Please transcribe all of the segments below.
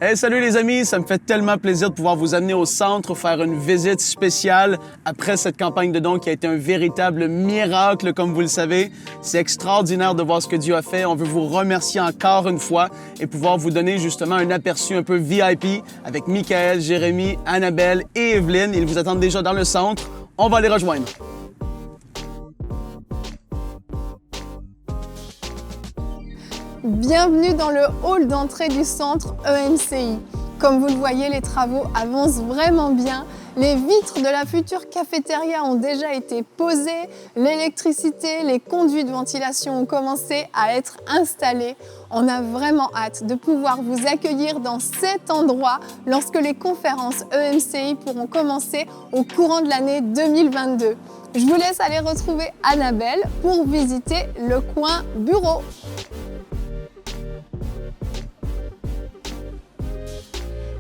Hey, salut les amis, ça me fait tellement plaisir de pouvoir vous amener au centre, faire une visite spéciale après cette campagne de dons qui a été un véritable miracle, comme vous le savez. C'est extraordinaire de voir ce que Dieu a fait. On veut vous remercier encore une fois et pouvoir vous donner justement un aperçu un peu VIP avec Michael, Jérémy, Annabelle et Evelyne. Ils vous attendent déjà dans le centre. On va les rejoindre. Bienvenue dans le hall d'entrée du centre EMCI. Comme vous le voyez, les travaux avancent vraiment bien. Les vitres de la future cafétéria ont déjà été posées. L'électricité, les conduits de ventilation ont commencé à être installés. On a vraiment hâte de pouvoir vous accueillir dans cet endroit lorsque les conférences EMCI pourront commencer au courant de l'année 2022. Je vous laisse aller retrouver Annabelle pour visiter le coin bureau.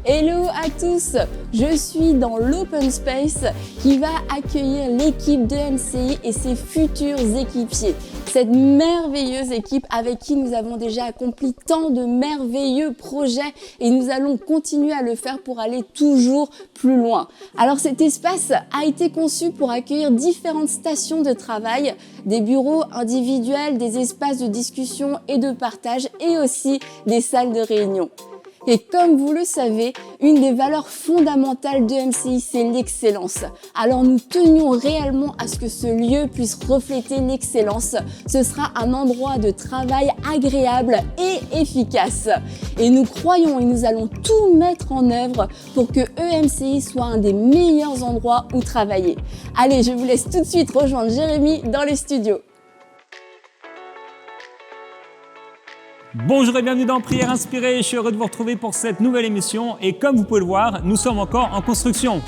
Hello à tous, je suis dans l'Open Space qui va accueillir l'équipe de EMCI et ses futurs équipiers. Cette merveilleuse équipe avec qui nous avons déjà accompli tant de merveilleux projets et nous allons continuer à le faire pour aller toujours plus loin. Alors cet espace a été conçu pour accueillir différentes stations de travail, des bureaux individuels, des espaces de discussion et de partage et aussi des salles de réunion. Et comme vous le savez, une des valeurs fondamentales de EMCI, c'est l'excellence. Alors nous tenions réellement à ce que ce lieu puisse refléter l'excellence. Ce sera un endroit de travail agréable et efficace. Et nous croyons et nous allons tout mettre en œuvre pour que EMCI soit un des meilleurs endroits où travailler. Allez, je vous laisse tout de suite rejoindre Jérémy dans les studios. Bonjour et bienvenue dans Prière Inspirée, je suis heureux de vous retrouver pour cette nouvelle émission et comme vous pouvez le voir, nous sommes encore en construction.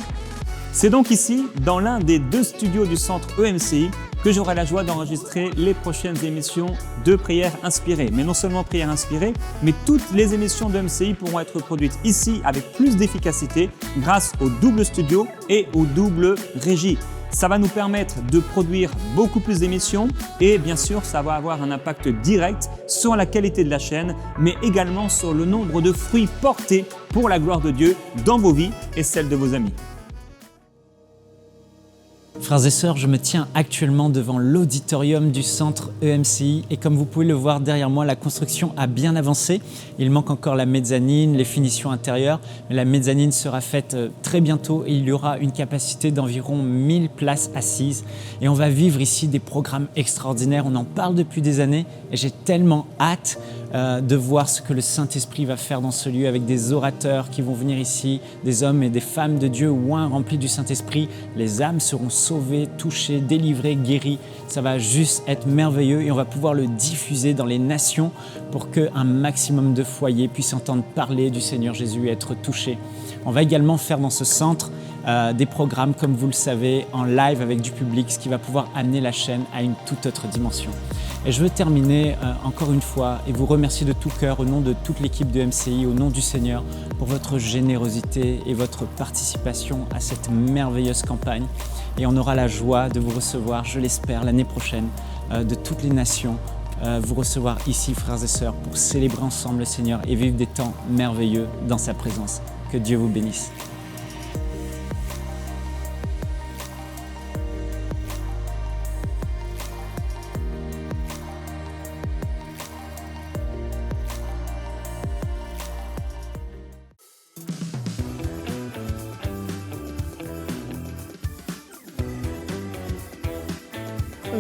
C'est donc ici, dans l'un des deux studios du centre EMCI, que j'aurai la joie d'enregistrer les prochaines émissions de Prière Inspirée. Mais non seulement Prière Inspirée, mais toutes les émissions de EMCI pourront être produites ici avec plus d'efficacité grâce au double studio et au double régie. Ça va nous permettre de produire beaucoup plus d'émissions et bien sûr, ça va avoir un impact direct sur la qualité de la chaîne, mais également sur le nombre de fruits portés pour la gloire de Dieu dans vos vies et celles de vos amis. Frères et sœurs, je me tiens actuellement devant l'auditorium du centre EMCI et comme vous pouvez le voir derrière moi, la construction a bien avancé. Il manque encore la mezzanine, les finitions intérieures, mais la mezzanine sera faite très bientôt et il y aura une capacité d'environ 1000 places assises. Et on va vivre ici des programmes extraordinaires, on en parle depuis des années et j'ai tellement hâte de voir ce que le Saint-Esprit va faire dans ce lieu avec des orateurs qui vont venir ici, des hommes et des femmes de Dieu oints remplis du Saint-Esprit. Les âmes seront sauvées, touchées, délivrées, guéries. Ça va juste être merveilleux et on va pouvoir le diffuser dans les nations pour qu'un maximum de foyers puissent entendre parler du Seigneur Jésus et être touchés. On va également faire dans ce centre des programmes, comme vous le savez, en live avec du public, ce qui va pouvoir amener la chaîne à une toute autre dimension. Et je veux terminer encore une fois et vous remercier de tout cœur au nom de toute l'équipe de EMCI, au nom du Seigneur, pour votre générosité et votre participation à cette merveilleuse campagne. Et on aura la joie de vous recevoir, je l'espère, l'année prochaine, de toutes les nations, vous recevoir ici, frères et sœurs, pour célébrer ensemble le Seigneur et vivre des temps merveilleux dans sa présence. Que Dieu vous bénisse.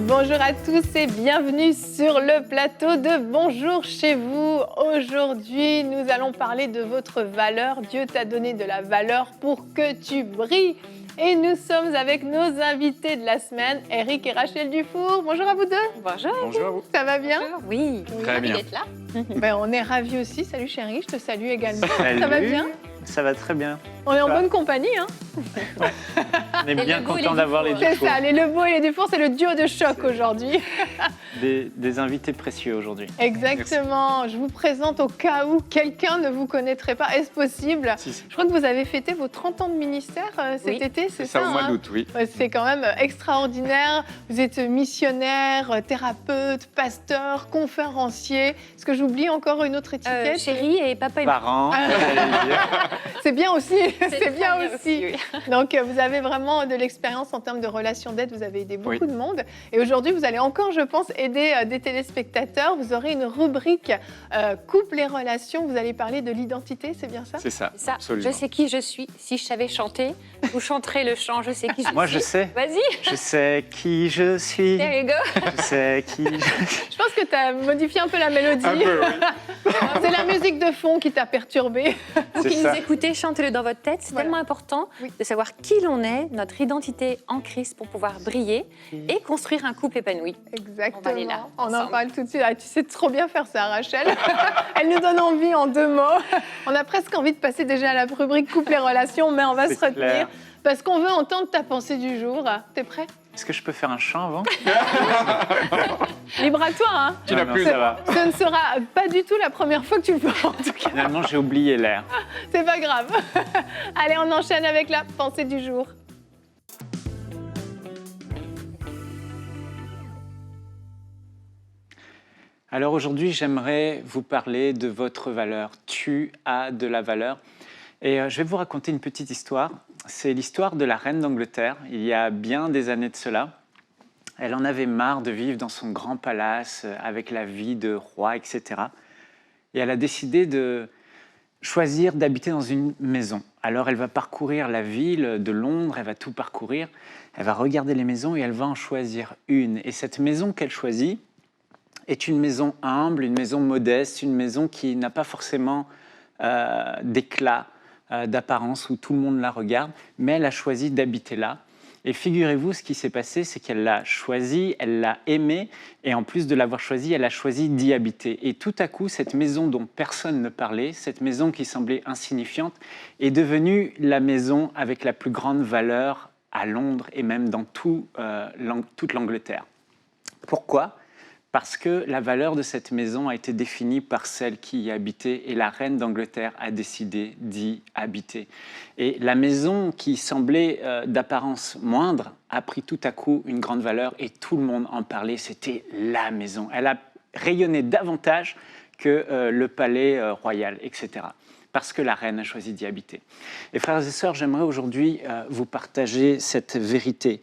Bonjour à tous et bienvenue sur le plateau de Bonjour chez vous. Aujourd'hui, nous allons parler de votre valeur. Dieu t'a donné de la valeur pour que tu brilles. Et nous sommes avec nos invités de la semaine, Eric et Rachel Dufour. Bonjour à vous deux. Bonjour. Bonjour à vous. Ça va bien? Bonjour. Oui, Très bien. d'être là. Ben, on est ravis aussi. Salut chérie, je te salue également. Salut. Ça va bien? Ça va très bien. On est en Ça va. bonne compagnie, hein? On est bien Lebeau et content les d'avoir les Dufour. C'est Dufour. ça, les Lebeau et les Dufour, c'est le duo de choc aujourd'hui. des invités précieux aujourd'hui. Exactement. Je vous présente au cas où quelqu'un ne vous connaîtrait pas. Est-ce possible? Si. Je crois que vous avez fêté vos 30 ans de ministère cet été, c'est ça? Au mois d'août, oui. Ouais, c'est quand même extraordinaire. Vous êtes missionnaire, thérapeute, pasteur, conférencier. Est-ce que j'oublie encore une autre étiquette? Chérie et papa et Parents, C'est bien aussi. C'est bien très aussi. oui. Donc, vous avez vraiment de l'expérience en termes de relations d'aide. Vous avez aidé beaucoup de monde. Et aujourd'hui, vous allez encore, je pense, aider des téléspectateurs. Vous aurez une rubrique couple et relations. Vous allez parler de l'identité, c'est bien ça? C'est ça, Ça, absolument. je sais qui je suis. Si je savais chanter, vous chanterez le chant, je sais qui je suis. moi je sais. Vas-y, Je sais qui je suis. there you go. Je sais qui je suis. Je pense que tu as modifié un peu la mélodie. Un peu, oui. C'est la musique de fond qui t'a perturbé. Vous C'est qui ça. nous écoutez, chantez-le dans votre tête. C'est Voilà. tellement important Oui. de savoir qui l'on est, notre identité en Christ pour pouvoir briller et construire un couple épanoui. Exactement. On va aller là, On en ensemble. parle tout de suite. Ah, tu sais trop bien faire ça, Rachel. Elle nous donne envie en 2 mots. On a presque envie de passer déjà à la rubrique couple et relations, mais on va C'est se retenir clair. parce qu'on veut entendre ta pensée du jour. T'es prêt? Est-ce que je peux faire un chant avant? Libre à toi, hein. Tu n'as Non, plus ça va. Ce ne sera pas du tout la première fois que tu le feras, en tout cas. Finalement, j'ai oublié l'air. C'est pas grave. Allez, on enchaîne avec la pensée du jour. Alors aujourd'hui, j'aimerais vous parler de votre valeur. Tu as de la valeur. Et je vais vous raconter une petite histoire. C'est l'histoire de la reine d'Angleterre, il y a bien des années de cela. Elle en avait marre de vivre dans son grand palace avec la vie de roi, etc. Et elle a décidé de choisir d'habiter dans une maison. Alors elle va parcourir la ville de Londres, elle va tout parcourir, elle va regarder les maisons et elle va en choisir une. Et cette maison qu'elle choisit est une maison humble, une maison modeste, une maison qui n'a pas forcément d'éclat, d'apparence où tout le monde la regarde, mais elle a choisi d'habiter là. Et figurez-vous, ce qui s'est passé, c'est qu'elle l'a choisi, elle l'a aimé, et en plus de l'avoir choisi, elle a choisi d'y habiter. Et tout à coup, cette maison dont personne ne parlait, cette maison qui semblait insignifiante, est devenue la maison avec la plus grande valeur à Londres et même dans toute l'Angleterre. Pourquoi ? Parce que la valeur de cette maison a été définie par celle qui y habitait et la reine d'Angleterre a décidé d'y habiter. Et la maison qui semblait d'apparence moindre a pris tout à coup une grande valeur et tout le monde en parlait, c'était la maison. Elle a rayonné davantage que le palais royal, etc. Parce que la reine a choisi d'y habiter. Et frères et sœurs, j'aimerais aujourd'hui vous partager cette vérité.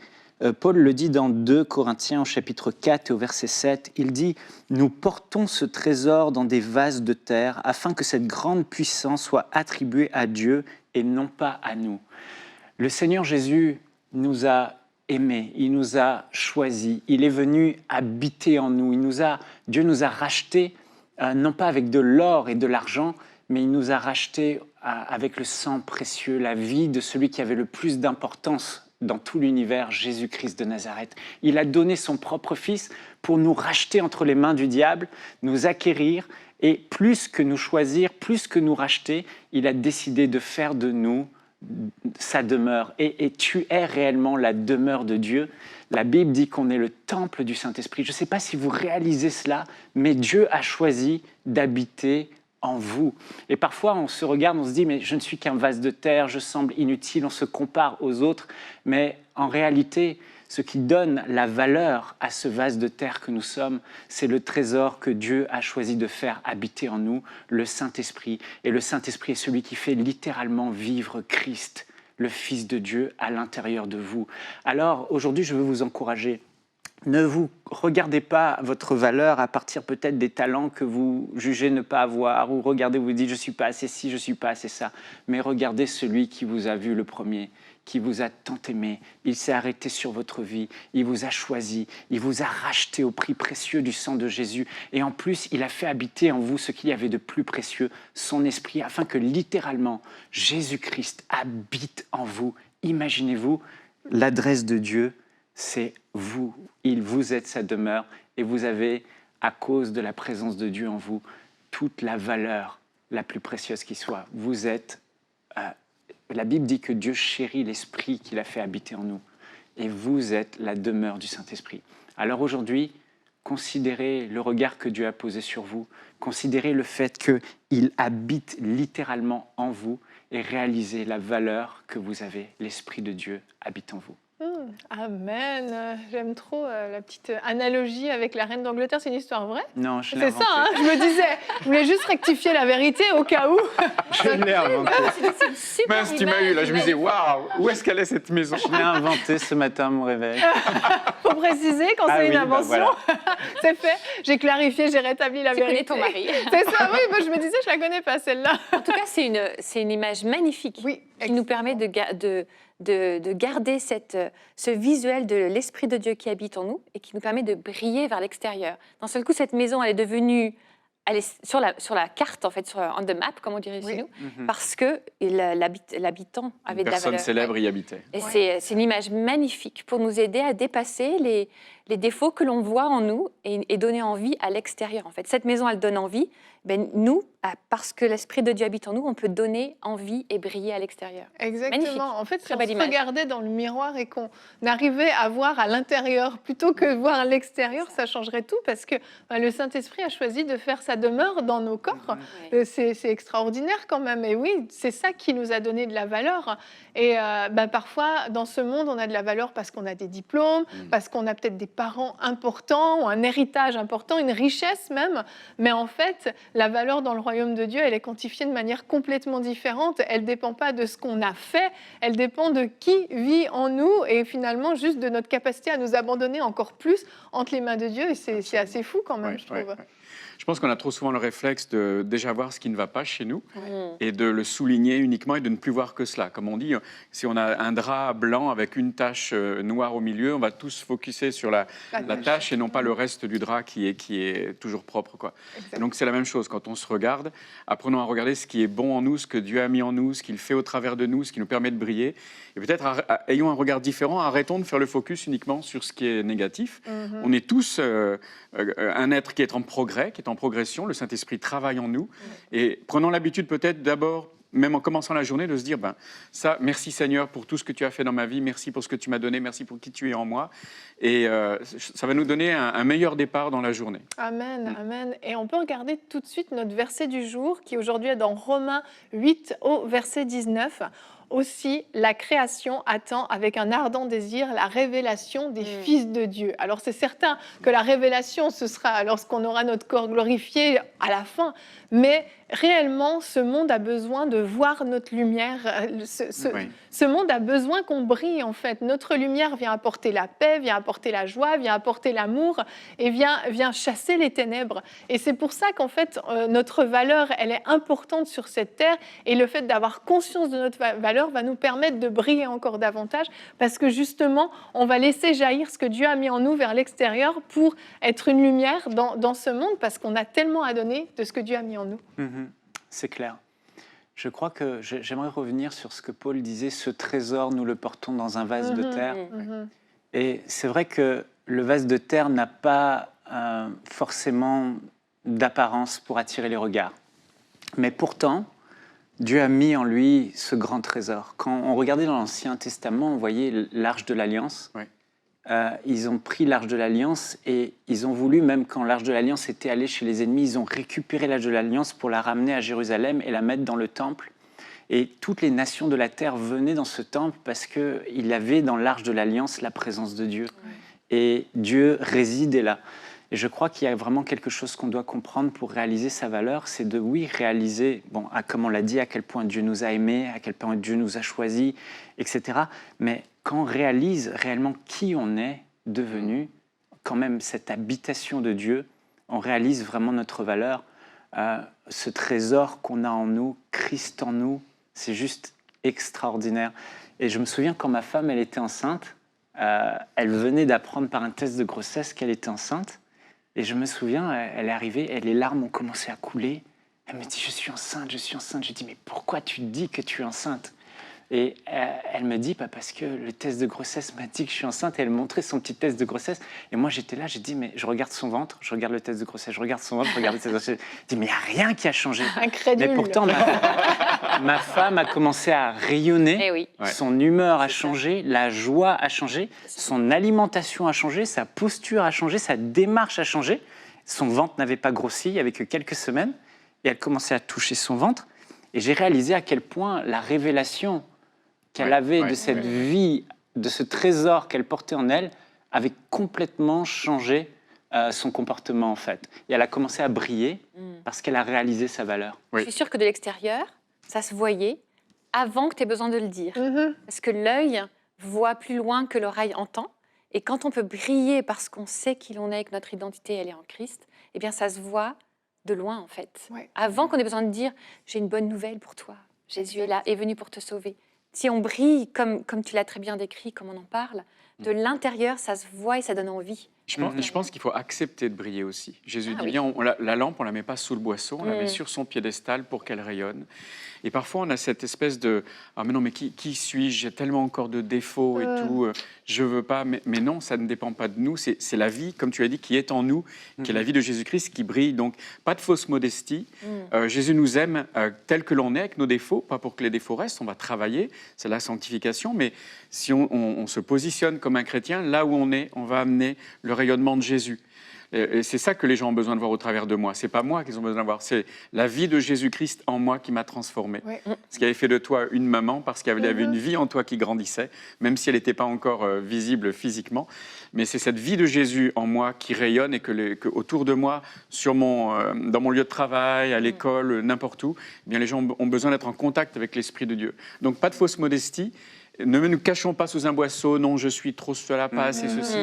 Paul le dit dans 2 Corinthiens au chapitre 4 et au verset 7, il dit « Nous portons ce trésor dans des vases de terre afin que cette grande puissance soit attribuée à Dieu et non pas à nous. » Le Seigneur Jésus nous a aimés, il nous a choisis, il est venu habiter en nous, Dieu nous a rachetés, non pas avec de l'or et de l'argent, mais il nous a rachetés avec le sang précieux, la vie de celui qui avait le plus d'importance dans tout l'univers, Jésus-Christ de Nazareth. Il a donné son propre Fils pour nous racheter entre les mains du diable, nous acquérir, et plus que nous choisir, plus que nous racheter, il a décidé de faire de nous sa demeure. Et tu es réellement la demeure de Dieu. La Bible dit qu'on est le temple du Saint-Esprit. Je ne sais pas si vous réalisez cela, mais Dieu a choisi d'habiter en vous. Et parfois, on se regarde, on se dit, mais je ne suis qu'un vase de terre, je semble inutile, on se compare aux autres. Mais en réalité, ce qui donne la valeur à ce vase de terre que nous sommes, c'est le trésor que Dieu a choisi de faire habiter en nous, le Saint-Esprit. Et le Saint-Esprit est celui qui fait littéralement vivre Christ, le Fils de Dieu, à l'intérieur de vous. Alors, aujourd'hui, je veux vous encourager. Ne vous regardez pas votre valeur à partir peut-être des talents que vous jugez ne pas avoir, ou regardez, vous dites, je ne suis pas assez ci, je ne suis pas assez ça. Mais regardez celui qui vous a vu le premier, qui vous a tant aimé. Il s'est arrêté sur votre vie, il vous a choisi, il vous a racheté au prix précieux du sang de Jésus. Et en plus, il a fait habiter en vous ce qu'il y avait de plus précieux, son esprit, afin que littéralement, Jésus-Christ habite en vous. Imaginez-vous, l'adresse de Dieu, c'est vous. Vous êtes sa demeure et vous avez, à cause de la présence de Dieu en vous, toute la valeur la plus précieuse qui soit. Vous êtes... la Bible dit que Dieu chérit l'esprit qu'il a fait habiter en nous. Et vous êtes la demeure du Saint-Esprit. Alors aujourd'hui, considérez le regard que Dieu a posé sur vous, considérez le fait qu'il habite littéralement en vous et réalisez la valeur que vous avez. L'Esprit de Dieu habite en vous. Amen. J'aime trop la petite analogie avec la reine d'Angleterre. C'est une histoire vraie? Non, je l'ai C'est inventé. ça, hein, je me disais. Je voulais juste rectifier la vérité au cas où. Je l'ai inventé. C'est une super Mince, tu m'as eu là, je me disais, waouh, où est-ce qu'elle est cette maison? Je l'ai inventé ce matin à mon réveil. Faut préciser quand c'est une invention. Voilà. C'est fait. J'ai clarifié, j'ai rétabli la Tu vérité. connais ton mari. C'est ça, oui. Moi, je me disais, je la connais pas celle-là. En tout cas, c'est une image magnifique Oui, qui nous permet de garder ce visuel de l'Esprit de Dieu qui habite en nous et qui nous permet de briller vers l'extérieur. D'un seul coup, cette maison, elle est devenue... Elle est sur la carte, en fait, on the map, comme on dirait chez nous, parce que l'habitant avait de la valeur. Personne célèbre y habitait. Et c'est une image magnifique pour nous aider à dépasser les défauts que l'on voit en nous et donner envie à l'extérieur. En fait, cette maison, elle donne envie. Ben, nous, parce que l'Esprit de Dieu habite en nous, on peut donner envie et briller à l'extérieur. Exactement. Magnifique. En fait, si Très on belle se image. regardait dans le miroir et qu'on arrivait à voir à l'intérieur plutôt que voir à l'extérieur, ça changerait tout parce que le Saint-Esprit a choisi de faire sa demeure dans nos corps. Ouais. C'est extraordinaire quand même. Et oui, c'est ça qui nous a donné de la valeur. Et parfois, dans ce monde, on a de la valeur parce qu'on a des diplômes, parce qu'on a peut-être des parents importants ou un héritage important, une richesse même. Mais en fait, la valeur dans le royaume de Dieu, elle est quantifiée de manière complètement différente. Elle ne dépend pas de ce qu'on a fait, elle dépend de qui vit en nous et finalement juste de notre capacité à nous abandonner encore plus entre les mains de Dieu. Et c'est assez fou quand même, Ouais, je trouve. ouais. Je pense qu'on a trop souvent le réflexe de déjà voir ce qui ne va pas chez nous et de le souligner uniquement et de ne plus voir que cela. Comme on dit, si on a un drap blanc avec une tache noire au milieu, on va tous focuser sur la tache et non pas le reste du drap qui est toujours propre, quoi. Et donc c'est la même chose quand on se regarde. Apprenons à regarder ce qui est bon en nous, ce que Dieu a mis en nous, ce qu'il fait au travers de nous, ce qui nous permet de briller. Et peut-être ayons un regard différent, arrêtons de faire le focus uniquement sur ce qui est négatif. On est tous un être qui est en progrès, qui est en progression. Le Saint-Esprit travaille en nous. Et prenons l'habitude peut-être d'abord, même en commençant la journée, de se dire, ça, merci Seigneur pour tout ce que tu as fait dans ma vie, merci pour ce que tu m'as donné, merci pour qui tu es en moi. Et ça va nous donner un meilleur départ dans la journée. Amen, amen. Et on peut regarder tout de suite notre verset du jour, qui aujourd'hui est dans Romains 8 au verset 19. Aussi, la création attend avec un ardent désir la révélation des fils de Dieu. Alors c'est certain que la révélation, ce sera lorsqu'on aura notre corps glorifié à la fin, mais réellement, ce monde a besoin de voir notre lumière. Ce monde a besoin qu'on brille, en fait. Notre lumière vient apporter la paix, vient apporter la joie, vient apporter l'amour et vient chasser les ténèbres. Et c'est pour ça qu'en fait, notre valeur, elle est importante sur cette terre. Et le fait d'avoir conscience de notre valeur va nous permettre de briller encore davantage parce que justement, on va laisser jaillir ce que Dieu a mis en nous vers l'extérieur pour être une lumière dans ce monde parce qu'on a tellement à donner de ce que Dieu a mis en nous. C'est clair. Je crois que j'aimerais revenir sur ce que Paul disait, ce trésor, nous le portons dans un vase de terre. Et c'est vrai que le vase de terre n'a pas forcément d'apparence pour attirer les regards. Mais pourtant, Dieu a mis en lui ce grand trésor. Quand on regardait dans l'Ancien Testament, on voyait l'Arche de l'Alliance. Ouais. Ils ont pris l'Arche de l'Alliance et ils ont voulu, même quand l'Arche de l'Alliance était allée chez les ennemis, ils ont récupéré l'Arche de l'Alliance pour la ramener à Jérusalem et la mettre dans le temple. Et toutes les nations de la terre venaient dans ce temple parce qu'il y avait dans l'Arche de l'Alliance la présence de Dieu. Ouais. Et Dieu résidait là. Et je crois qu'il y a vraiment quelque chose qu'on doit comprendre pour réaliser sa valeur, c'est de, oui, réaliser, comme on l'a dit, à quel point Dieu nous a aimés, à quel point Dieu nous a choisis, etc. Mais quand on réalise réellement qui on est devenu, quand même cette habitation de Dieu, on réalise vraiment notre valeur. Ce trésor qu'on a en nous, Christ en nous, c'est juste extraordinaire. Et je me souviens quand ma femme, elle était enceinte, elle venait d'apprendre par un test de grossesse qu'elle était enceinte. Et je me souviens, elle est arrivée, et les larmes ont commencé à couler. Elle me dit, je suis enceinte, je suis enceinte. Je dis, mais pourquoi tu dis que tu es enceinte ? Et elle me dit, parce que le test de grossesse m'a dit que je suis enceinte. Et elle montrait son petit test de grossesse. Et moi, j'étais là, j'ai dit, mais je regarde son ventre, je regarde le test de grossesse, je regarde son ventre, je regarde le test de grossesse. Je dis, mais il n'y a rien qui a changé. Incrédule. Mais pourtant, ma femme a commencé à rayonner, Eh oui. son humeur a changé, la joie a changé, son alimentation a changé, sa posture a changé, sa démarche a changé. Son ventre n'avait pas grossi, il n'y avait que quelques semaines, et elle commençait à toucher son ventre. Et j'ai réalisé à quel point la révélation qu'elle avait de cette vie, de ce trésor qu'elle portait en elle, avait complètement changé son comportement en fait. Et elle a commencé à briller parce qu'elle a réalisé sa valeur. Je suis sûre que de l'extérieur, ça se voyait avant que tu aies besoin de le dire. Parce que l'œil voit plus loin que l'oreille entend. Et quand on peut briller parce qu'on sait qui l'on est, que notre identité, elle est en Christ, eh bien, ça se voit de loin, en fait. Ouais. Avant qu'on ait besoin de dire « j'ai une bonne nouvelle pour toi, Jésus est là, est venu pour te sauver ». Si on brille, comme tu l'as très bien décrit, comme on en parle, de l'intérieur, ça se voit et ça donne envie. Je pense qu'il faut accepter de briller aussi. Jésus dit oui. bien, la lampe, on ne la met pas sous le boisseau, on la met sur son piédestal pour qu'elle rayonne. Et parfois, on a cette espèce de « Ah mais non, mais qui suis-je? J'ai tellement encore de défauts et tout, je ne veux pas. » Mais non, ça ne dépend pas de nous. C'est la vie, comme tu as dit, qui est en nous, qui est la vie de Jésus-Christ, qui brille. Donc, pas de fausse modestie. Jésus nous aime tel que l'on est, avec nos défauts, pas pour que les défauts restent. On va travailler, c'est la sanctification. Mais si on se positionne comme un chrétien, là où on est, on va amener le rayonnement de Jésus. Et c'est ça que les gens ont besoin de voir au travers de moi. C'est pas moi qu'ils ont besoin de voir, c'est la vie de Jésus-Christ en moi qui m'a transformé. Ouais. Ce qui avait fait de toi une maman, parce qu'il y avait une vie en toi qui grandissait, même si elle n'était pas encore visible physiquement. Mais c'est cette vie de Jésus en moi qui rayonne et que autour de moi, dans mon lieu de travail, à l'école, n'importe où, eh bien, les gens ont besoin d'être en contact avec l'Esprit de Dieu. Donc pas de fausse modestie. Ne nous cachons pas sous un boisseau. Non, je suis trop cela, pas assez ceci.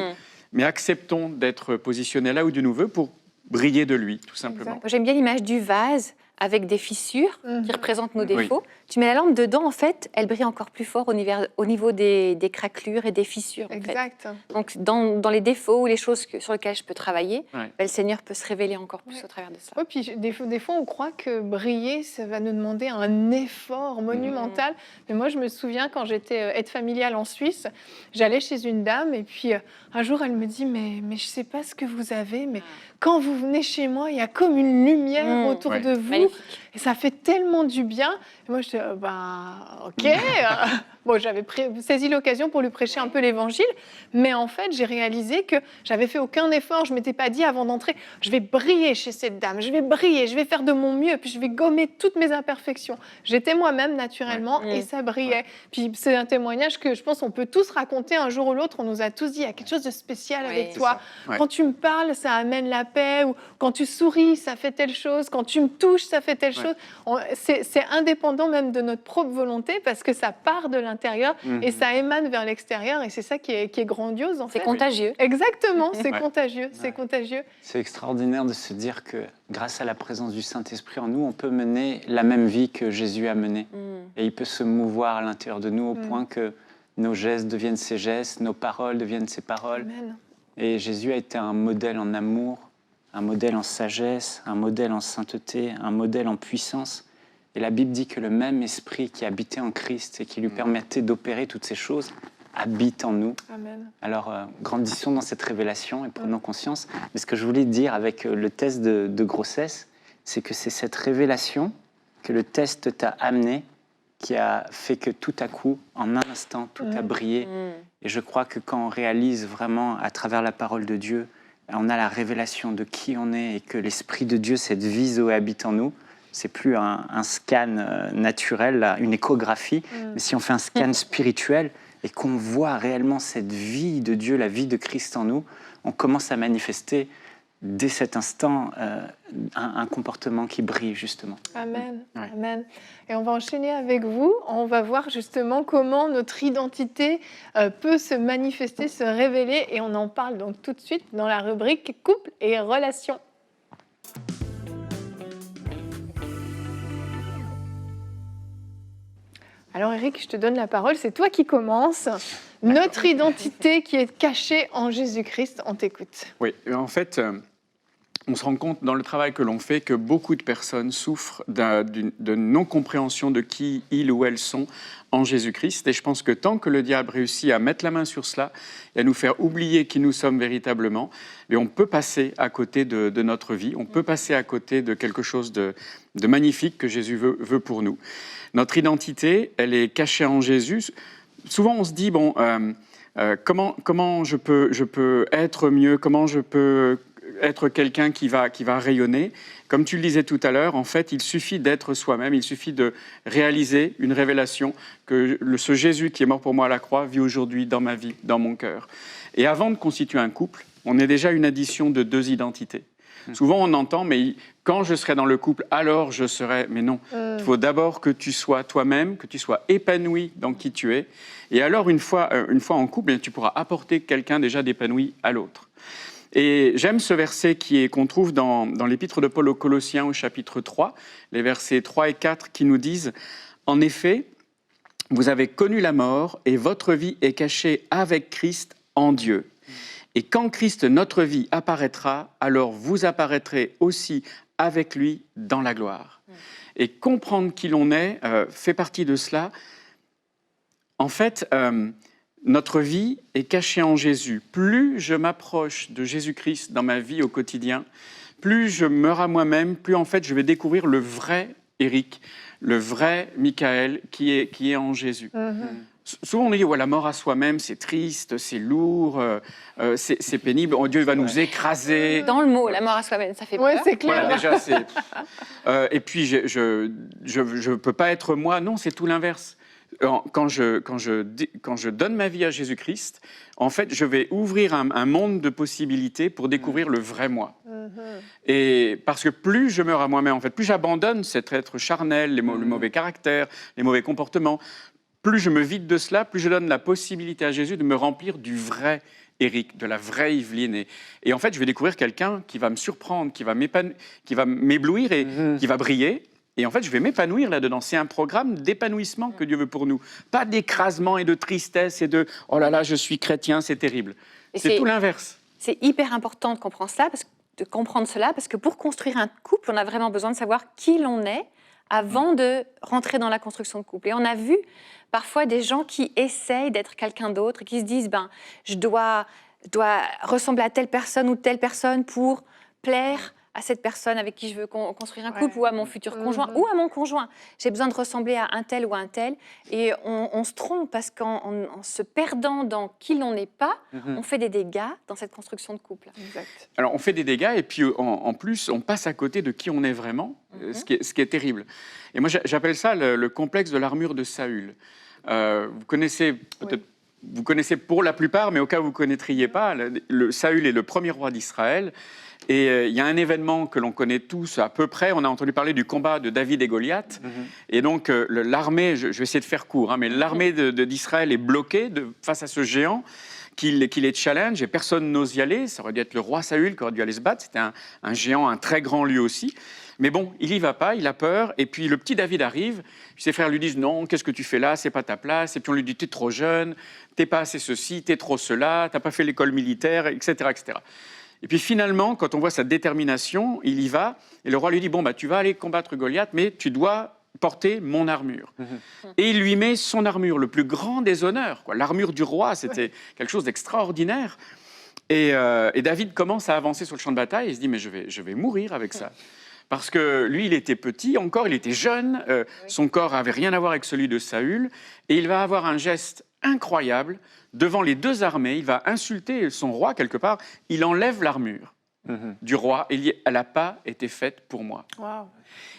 Mais acceptons d'être positionnés là où Dieu nous veut pour briller de lui, tout simplement. Moi, j'aime bien l'image du vase avec des fissures qui représentent nos défauts. Tu mets la lampe dedans, en fait, elle brille encore plus fort au niveau des craquelures et des fissures. En Exact. fait. Donc, dans les défauts ou les choses sur lesquelles je peux travailler, le Seigneur peut se révéler encore plus au travers de ça. Ouais, puis des fois, on croit que briller, ça va nous demander un effort monumental. Mais moi, je me souviens, quand j'étais aide familiale en Suisse, j'allais chez une dame et puis un jour, elle me dit « mais je ne sais pas ce que vous avez, mais quand vous venez chez moi, il y a comme une lumière autour de vous. Magnifique. Et ça fait tellement du bien. » Et moi, je dis ok. Bon, j'avais saisi l'occasion pour lui prêcher un peu l'évangile, mais en fait, j'ai réalisé que j'avais fait aucun effort. Je m'étais pas dit avant d'entrer, je vais briller chez cette dame, je vais briller, je vais faire de mon mieux, puis je vais gommer toutes mes imperfections. J'étais moi-même naturellement et ça brillait. Puis c'est un témoignage que je pense on peut tous raconter un jour ou l'autre. On nous a tous dit, il y a quelque chose de spécial avec toi. Quand tu me parles, ça amène la paix, ou quand tu souris, ça fait telle chose, quand tu me touches, ça fait telle chose. C'est indépendant même de notre propre volonté parce que ça part de l'intérieur et ça émane vers l'extérieur et c'est ça qui est grandiose en fait. C'est contagieux. Exactement, c'est contagieux, c'est contagieux. C'est extraordinaire de se dire que grâce à la présence du Saint-Esprit en nous, on peut mener la même vie que Jésus a menée. Et il peut se mouvoir à l'intérieur de nous au point que nos gestes deviennent ses gestes, nos paroles deviennent ses paroles. Amen. Et Jésus a été un modèle en amour, un modèle en sagesse, un modèle en sainteté, un modèle en puissance. Et la Bible dit que le même esprit qui habitait en Christ et qui lui permettait d'opérer toutes ces choses habite en nous. Amen. Alors, grandissons dans cette révélation et prenons conscience. Mais ce que je voulais dire avec le test de grossesse, c'est que c'est cette révélation que le test t'a amené qui a fait que tout à coup, en un instant, tout a brillé. Et je crois que quand on réalise vraiment à travers la parole de Dieu, on a la révélation de qui on est et que l'Esprit de Dieu, cette vie Zoé habite en nous. C'est plus un scan naturel, là, une échographie, mais si on fait un scan spirituel et qu'on voit réellement cette vie de Dieu, la vie de Christ en nous, on commence à manifester dès cet instant un comportement qui brille justement. Amen. Amen. Et on va enchaîner avec vous. On va voir justement comment notre identité peut se manifester, se révéler. Et on en parle donc tout de suite dans la rubrique couple et relations. Alors Eric, je te donne la parole, c'est toi qui commences. Notre identité qui est cachée en Jésus-Christ, on t'écoute. Oui, en fait, on se rend compte dans le travail que l'on fait que beaucoup de personnes souffrent de non-compréhension de qui ils ou elles sont en Jésus-Christ. Et je pense que tant que le diable réussit à mettre la main sur cela et à nous faire oublier qui nous sommes véritablement, et on peut passer à côté de notre vie, on peut passer à côté de quelque chose de magnifique que Jésus veut pour nous. Notre identité, elle est cachée en Jésus. Souvent, on se dit, bon, comment je peux être mieux, comment je peux être quelqu'un qui va rayonner. Comme tu le disais tout à l'heure, en fait, il suffit d'être soi-même, il suffit de réaliser une révélation que ce Jésus qui est mort pour moi à la croix vit aujourd'hui dans ma vie, dans mon cœur. Et avant de constituer un couple, on est déjà une addition de 2 identités. Souvent, on entend, mais quand je serai dans le couple, alors je serai... Mais non, il faut d'abord que tu sois toi-même, que tu sois épanoui dans qui tu es. Et alors, une fois en couple, tu pourras apporter quelqu'un déjà d'épanoui à l'autre. Et j'aime ce verset qu'on trouve dans l'épître de Paul aux Colossiens au chapitre 3, les versets 3 et 4 qui nous disent « En effet, vous avez connu la mort et votre vie est cachée avec Christ en Dieu. Et quand Christ, notre vie, apparaîtra, alors vous apparaîtrez aussi avec lui dans la gloire. » Et comprendre qui l'on est fait partie de cela. En fait, notre vie est cachée en Jésus. Plus je m'approche de Jésus-Christ dans ma vie au quotidien, plus je meurs à moi-même, plus en fait je vais découvrir le vrai Éric, le vrai Michael qui est en Jésus. Souvent on dit la mort à soi-même, c'est triste, c'est lourd, c'est pénible, Dieu va nous écraser. Dans le mot, la mort à soi-même, ça fait peur. Oui, c'est clair. Voilà, déjà, et puis je peux pas être moi. Non, c'est tout l'inverse. Quand je donne ma vie à Jésus-Christ, en fait, je vais ouvrir un monde de possibilités pour découvrir le vrai moi. Et parce que plus je meurs à moi-même, en fait, plus j'abandonne cet être charnel, le mauvais caractère, les mauvais comportements, plus je me vide de cela, plus je donne la possibilité à Jésus de me remplir du vrai Éric, de la vraie Yveline. Et en fait, je vais découvrir quelqu'un qui va me surprendre, qui va m'éblouir et qui va briller. Et en fait, je vais m'épanouir là-dedans. C'est un programme d'épanouissement que Dieu veut pour nous. Pas d'écrasement et de tristesse et de « oh là là, je suis chrétien, c'est terrible ». C'est tout l'inverse. C'est hyper important de comprendre cela, parce que pour construire un couple, on a vraiment besoin de savoir qui l'on est avant de rentrer dans la construction de couple. Et on a vu parfois des gens qui essayent d'être quelqu'un d'autre, qui se disent je dois ressembler à telle personne ou telle personne pour plaire à cette personne avec qui je veux construire un couple, ou à mon futur conjoint, ou à mon conjoint. J'ai besoin de ressembler à un tel ou à un tel. Et on se trompe parce qu'en se perdant dans qui l'on n'est pas, on fait des dégâts dans cette construction de couple. Exact. Alors, on fait des dégâts et puis en plus, on passe à côté de qui on est vraiment, ce qui est terrible. Et moi, j'appelle ça le complexe de l'armure de Saül. Vous connaissez peut-être... Vous connaissez pour la plupart, mais au cas où vous ne connaîtriez pas, Saül est le premier roi d'Israël. Et il y a un événement que l'on connaît tous à peu près. On a entendu parler du combat de David et Goliath. Et donc, l'armée, je vais essayer de faire court, mais l'armée d'Israël est bloquée face à ce géant qui les challenge et personne n'ose y aller. Ça aurait dû être le roi Saül qui aurait dû aller se battre. C'était un géant, un très grand lui aussi. Mais bon, il n'y va pas, il a peur. Et puis le petit David arrive. Ses frères lui disent « Non, qu'est-ce que tu fais là? C'est pas ta place. » Et puis on lui dit « T'es trop jeune, t'es pas assez ceci, t'es trop cela, t'as pas fait l'école militaire, etc. etc. » Et puis finalement, quand on voit sa détermination, il y va. Et le roi lui dit « Bon, tu vas aller combattre Goliath, mais tu dois porter mon armure. » Et il lui met son armure, le plus grand des honneurs. L'armure du roi, c'était quelque chose d'extraordinaire. Et David commence à avancer sur le champ de bataille et il se dit « Mais je vais mourir avec ça. » Parce que lui, il était petit, encore, il était jeune, son corps n'avait rien à voir avec celui de Saül, et il va avoir un geste incroyable. Devant les 2 armées, il va insulter son roi quelque part, il enlève l'armure du roi, et il dit « Elle n'a pas été faite pour moi. Wow. »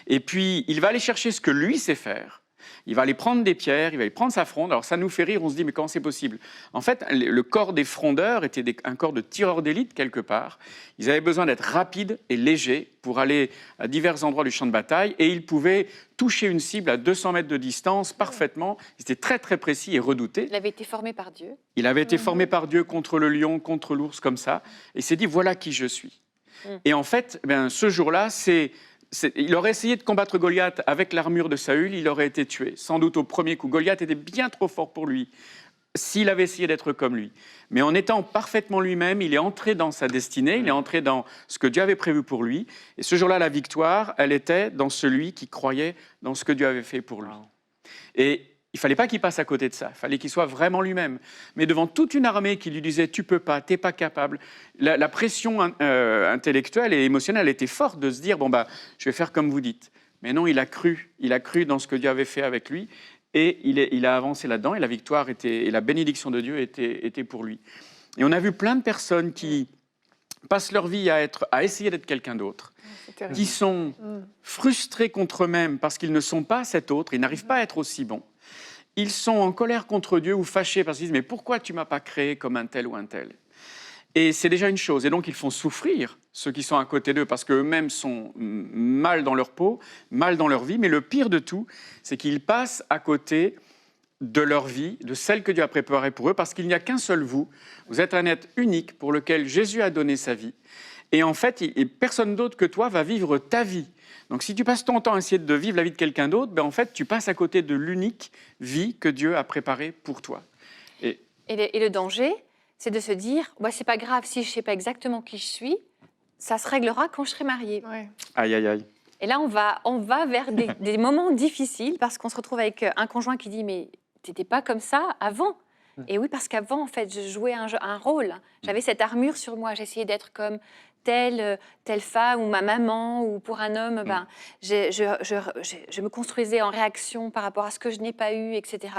Et puis, il va aller chercher ce que lui sait faire. Il va aller prendre des pierres, il va aller prendre sa fronde. Alors ça nous fait rire, on se dit mais comment c'est possible? En fait, le corps des frondeurs était un corps de tireurs d'élite quelque part. Ils avaient besoin d'être rapides et légers pour aller à divers endroits du champ de bataille et ils pouvaient toucher une cible à 200 mètres de distance parfaitement. Ils étaient très très précis et redoutés. Il avait été formé par Dieu. Il avait été formé par Dieu contre le lion, contre l'ours comme ça. Et il s'est dit voilà qui je suis. Et en fait, ce jour-là, il aurait essayé de combattre Goliath avec l'armure de Saül, il aurait été tué. Sans doute au premier coup. Goliath était bien trop fort pour lui. s'il avait essayé d'être comme lui. Mais en étant parfaitement lui-même, il est entré dans sa destinée, il est entré dans ce que Dieu avait prévu pour lui. Et ce jour-là, la victoire, elle était dans celui qui croyait dans ce que Dieu avait fait pour lui. Et il ne fallait pas qu'il passe à côté de ça, il fallait qu'il soit vraiment lui-même. Mais devant toute une armée qui lui disait « tu ne peux pas, tu n'es pas capable », la pression intellectuelle et émotionnelle était forte de se dire « bon, je vais faire comme vous dites ». Mais non, il a cru dans ce que Dieu avait fait avec lui. Et il a avancé là-dedans, et la victoire et la bénédiction de Dieu était pour lui. Et on a vu plein de personnes qui passent leur vie à essayer d'être quelqu'un d'autre, qui sont frustrés contre eux-mêmes parce qu'ils ne sont pas cet autre, ils n'arrivent pas à être aussi bons. Ils sont en colère contre Dieu ou fâchés parce qu'ils disent « mais pourquoi tu ne m'as pas créé comme un tel ou un tel ?» Et c'est déjà une chose. Et donc, ils font souffrir ceux qui sont à côté d'eux parce qu'eux-mêmes sont mal dans leur peau, mal dans leur vie. Mais le pire de tout, c'est qu'ils passent à côté de leur vie, de celle que Dieu a préparée pour eux, parce qu'il n'y a qu'un seul vous. Vous êtes un être unique pour lequel Jésus a donné sa vie. Et en fait, personne d'autre que toi va vivre ta vie. Donc, si tu passes ton temps à essayer de vivre la vie de quelqu'un d'autre, en fait, tu passes à côté de l'unique vie que Dieu a préparée pour toi. Et le danger, c'est de se dire, c'est pas grave si je ne sais pas exactement qui je suis, ça se réglera quand je serai mariée. Ouais. Aïe, aïe, aïe. Et là, on va vers des moments difficiles parce qu'on se retrouve avec un conjoint qui dit, mais t'étais pas comme ça avant. Et oui, parce qu'avant, en fait, je jouais un rôle. J'avais cette armure sur moi, j'essayais d'être comme telle femme ou ma maman, ou pour un homme, je me construisais en réaction par rapport à ce que je n'ai pas eu, etc.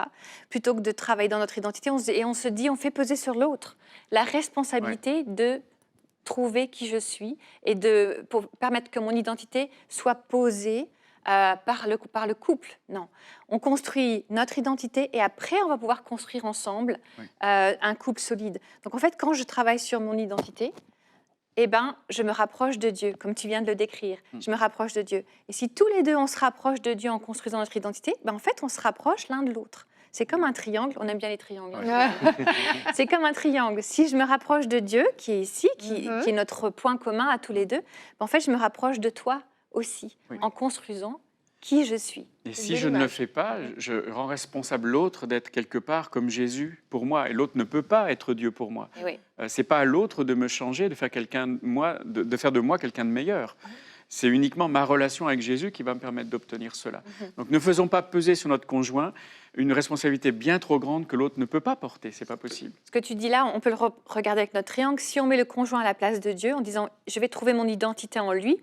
Plutôt que de travailler dans notre identité, on se dit, on fait peser sur l'autre la responsabilité de trouver qui je suis et pour permettre que mon identité soit posée par le couple. Non, on construit notre identité et après, on va pouvoir construire ensemble un couple solide. Donc en fait, quand je travaille sur mon identité, je me rapproche de Dieu, comme tu viens de le décrire. Je me rapproche de Dieu. Et si tous les deux, on se rapproche de Dieu en construisant notre identité, en fait, on se rapproche l'un de l'autre. C'est comme un triangle. On aime bien les triangles. C'est comme un triangle. Si je me rapproche de Dieu, qui est ici, qui est notre point commun à tous les deux, en fait, je me rapproche de toi aussi, en construisant qui je suis. Et si je ne le fais pas, je rends responsable l'autre d'être quelque part comme Jésus pour moi. Et l'autre ne peut pas être Dieu pour moi. Ce n'est pas à l'autre de me changer, de faire de moi quelqu'un de meilleur. C'est uniquement ma relation avec Jésus qui va me permettre d'obtenir cela. Donc ne faisons pas peser sur notre conjoint une responsabilité bien trop grande que l'autre ne peut pas porter. Ce n'est pas possible. Ce que tu dis là, on peut le regarder avec notre triangle. Si on met le conjoint à la place de Dieu en disant « je vais trouver mon identité en lui »,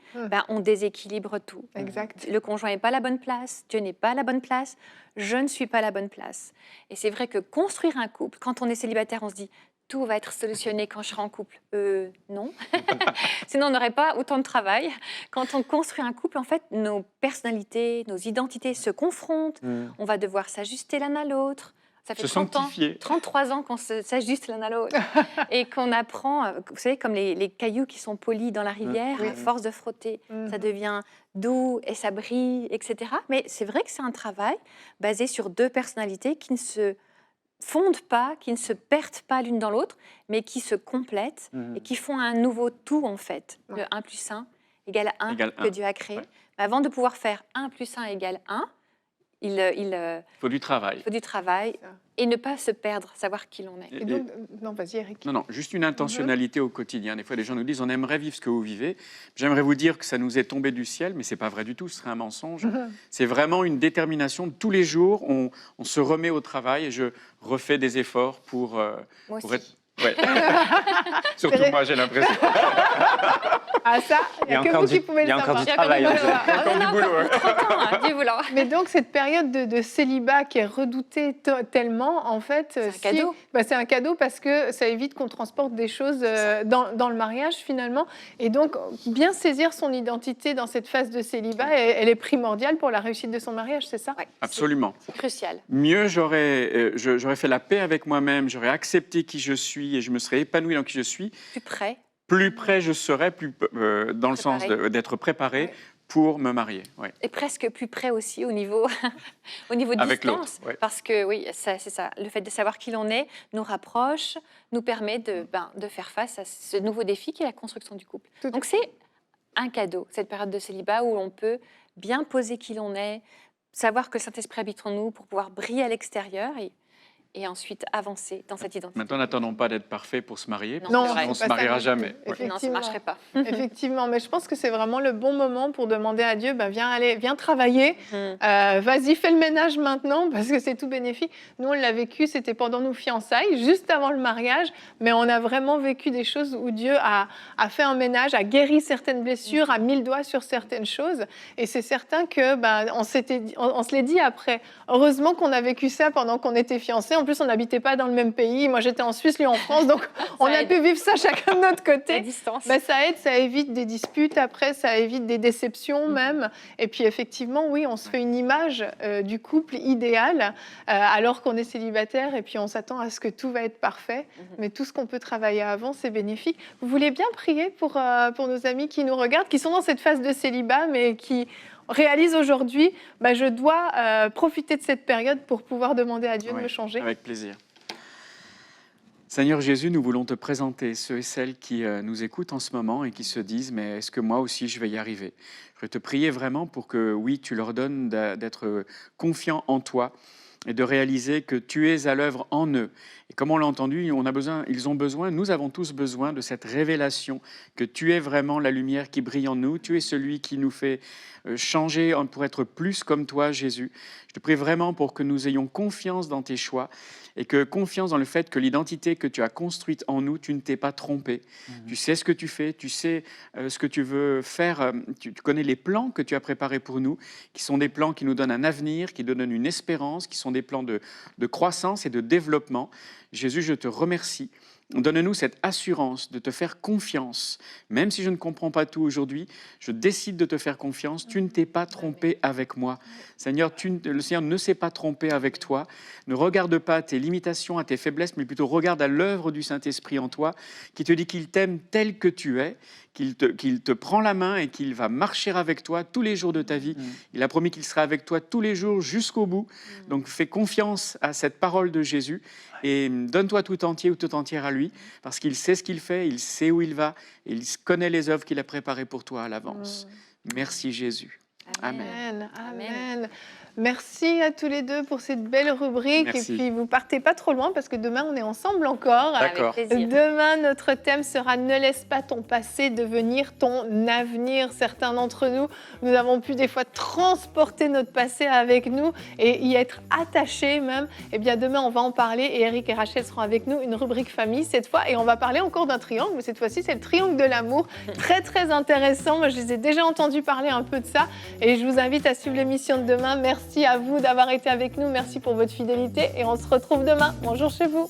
on déséquilibre tout. Exact. Le conjoint n'est pas à la bonne place, Dieu n'est pas à la bonne place, je ne suis pas à la bonne place. Et c'est vrai que construire un couple, quand on est célibataire, on se dit « tout va être solutionné quand je serai en couple ». Non. Sinon, on n'aurait pas autant de travail. Quand on construit un couple, en fait, nos personnalités, nos identités se confrontent. On va devoir s'ajuster l'un à l'autre. Ça fait 33 ans qu'on s'ajuste l'un à l'autre. Et qu'on apprend, vous savez, comme les cailloux qui sont polis dans la rivière, à force de frotter, ça devient doux et ça brille, etc. Mais c'est vrai que c'est un travail basé sur deux personnalités qui ne se fondent pas, qui ne se perdent pas l'une dans l'autre, mais qui se complètent et qui font un nouveau tout, en fait. Le 1 plus 1 égale 1 que Dieu a créé. Avant de pouvoir faire 1 plus 1 égale 1, il faut du travail. Il faut du travail et ne pas se perdre, savoir qui l'on est. Et donc, non, vas-y, Eric. Non, juste une intentionnalité au quotidien. Des fois, les gens nous disent on aimerait vivre ce que vous vivez. J'aimerais vous dire que ça nous est tombé du ciel, mais ce n'est pas vrai du tout, ce serait un mensonge. C'est vraiment une détermination. Tous les jours, on se remet au travail et je refais des efforts pour être... Ouais. Surtout moi, j'ai l'impression. Ah ça, il y a que vous qui pouvez le savoir. Il y a encore du travail. Encore du boulot. Du boulot. Mais donc, cette période de célibat qui est redoutée tellement, en fait... C'est un cadeau. C'est un cadeau parce que ça évite qu'on transporte des choses dans le mariage, finalement. Et donc, bien saisir son identité dans cette phase de célibat, elle est primordiale pour la réussite de son mariage, c'est ça? Absolument. C'est crucial. Mieux, j'aurais fait la paix avec moi-même, j'aurais accepté qui je suis et je me serais épanoui dans qui je suis. Plus près je serais, dans le sens d'être préparé pour me marier. Et presque plus près aussi au niveau avec distance. L'autre, parce que oui, c'est ça. Le fait de savoir qui l'on est nous rapproche, nous permet de faire face à ce nouveau défi qui est la construction du couple. Donc c'est un cadeau, cette période de célibat où on peut bien poser qui l'on est, savoir que le Saint-Esprit habite en nous pour pouvoir briller à l'extérieur et ensuite avancer dans cette identité. Maintenant, n'attendons pas d'être parfait pour se marier, Non, parce c'est vrai. qu'on ne faut se pas mariera s'arrêter. jamais. Ouais. Non, ça ne marcherait pas. Effectivement, mais je pense que c'est vraiment le bon moment pour demander à Dieu, viens travailler, vas-y, fais le ménage maintenant, parce que c'est tout bénéfique. Nous, on l'a vécu, c'était pendant nos fiançailles, juste avant le mariage, mais on a vraiment vécu des choses où Dieu a fait un ménage, a guéri certaines blessures, a mis le doigt sur certaines choses, et c'est certain que on se l'est dit après. Heureusement qu'on a vécu ça pendant qu'on était fiancés. En plus, on n'habitait pas dans le même pays. Moi, j'étais en Suisse, lui en France, donc on a pu vivre ça chacun de notre côté. À distance. Ça aide, ça évite des disputes après, ça évite des déceptions même. Et puis effectivement, oui, on se fait une image du couple idéal alors qu'on est célibataire et puis on s'attend à ce que tout va être parfait. Mais tout ce qu'on peut travailler avant, c'est bénéfique. Vous voulez bien prier pour nos amis qui nous regardent, qui sont dans cette phase de célibat, mais qui réalisent aujourd'hui, je dois profiter de cette période pour pouvoir demander à Dieu de me changer. Avec plaisir. Seigneur Jésus, nous voulons te présenter ceux et celles qui nous écoutent en ce moment et qui se disent « mais est-ce que moi aussi je vais y arriver ?» Je vais te prier vraiment pour que, oui, tu leur donnes d'être confiants en toi et de réaliser que tu es à l'œuvre en eux. Et comme on l'a entendu, ils ont besoin, nous avons tous besoin de cette révélation que tu es vraiment la lumière qui brille en nous, tu es celui qui nous fait changer pour être plus comme toi, Jésus. Je te prie vraiment pour que nous ayons confiance dans tes choix et que confiance dans le fait que l'identité que tu as construite en nous, tu ne t'es pas trompé. Tu sais ce que tu fais, tu sais ce que tu veux faire, tu connais les plans que tu as préparés pour nous, qui sont des plans qui nous donnent un avenir, qui nous donnent une espérance, qui sont des plans de croissance et de développement. Jésus, je te remercie. Donne-nous cette assurance de te faire confiance. Même si je ne comprends pas tout aujourd'hui, je décide de te faire confiance. Tu ne t'es pas trompé avec moi. Seigneur, le Seigneur ne s'est pas trompé avec toi. Ne regarde pas à tes limitations, à tes faiblesses, mais plutôt regarde à l'œuvre du Saint-Esprit en toi, qui te dit qu'il t'aime tel que tu es, qu'il te prend la main et qu'il va marcher avec toi tous les jours de ta vie. Il a promis qu'il sera avec toi tous les jours jusqu'au bout. Donc fais confiance à cette parole de Jésus et donne-toi tout entier ou tout entière à lui, parce qu'il sait ce qu'il fait, il sait où il va, et il connaît les œuvres qu'il a préparées pour toi à l'avance. Merci Jésus. Amen. Amen. Merci à tous les deux pour cette belle rubrique. Merci. Et puis, vous partez pas trop loin parce que demain, on est ensemble encore. D'accord. Avec plaisir. Demain, notre thème sera « Ne laisse pas ton passé devenir ton avenir ». Certains d'entre nous, nous avons pu des fois transporter notre passé avec nous et y être attachés même. Eh bien, demain, on va en parler et Eric et Rachel seront avec nous. Une rubrique famille cette fois. Et on va parler encore d'un triangle, mais cette fois-ci, c'est le triangle de l'amour. Très, très intéressant. Moi, je les ai déjà entendus parler un peu de ça. Et je vous invite à suivre l'émission de demain. Merci à vous d'avoir été avec nous. Merci pour votre fidélité. Et on se retrouve demain. Bonjour chez vous.